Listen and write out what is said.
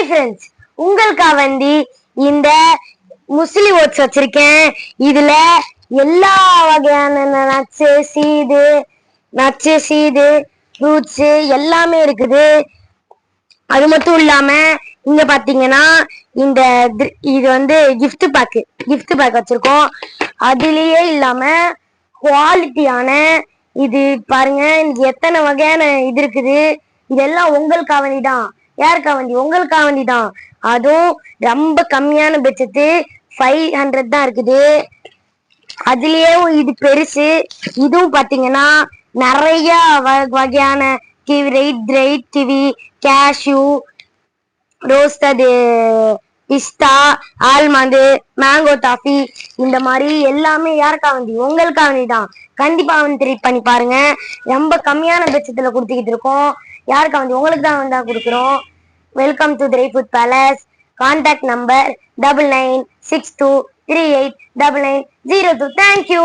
Hi friends, உங்களுக்காக வந்து இந்த முஸ்லி ஓட்ஸ் வச்சிருக்கேன். இதுல எல்லா வகையான நட்ஸ், சீடு, ஃப்ரூட்ஸ் எல்லாமே இருக்குது. அது மட்டும் இல்லாம இங்க பாத்தீங்கன்னா இந்த இது வந்து கிஃப்ட் பேக் வச்சிருக்கோம். அதுலயே இல்லாம குவாலிட்டியான இது பாருங்க, எத்தனை வகையான இது இருக்குது. இதெல்லாம் உங்களுக்காக வேண்டிதான். யாருக்கா வேண்டி? உங்களுக்காக வேண்டிதான். அதுவும் ரொம்ப கம்மியான பட்ஜெட்டு 500 தான் இருக்குது. அதுலயே இது பெருசு. இதுவும் பாத்தீங்கன்னா நிறைய வகையான ரைட் கிவி, கேஷ்யூ, ரோஸ்டடு பிஸ்தா, ஆல்மண்டு, மேங்கோ டாஃபி, இந்த மாதிரி எல்லாமே யாருக்கா வேண்டி? உங்களுக்கா வேண்டிதான். கண்டிப்பா வந்து ட்ரை பண்ணி பாருங்க. ரொம்ப கம்மியான பட்சத்துல கொடுத்துக்கிட்டு இருக்கோம். யாருக்கா வேண்டி? உங்களுக்கு தான் வந்தா கொடுக்குறோம். Welcome to dry food palace. Contact number 9962389902. Thank you.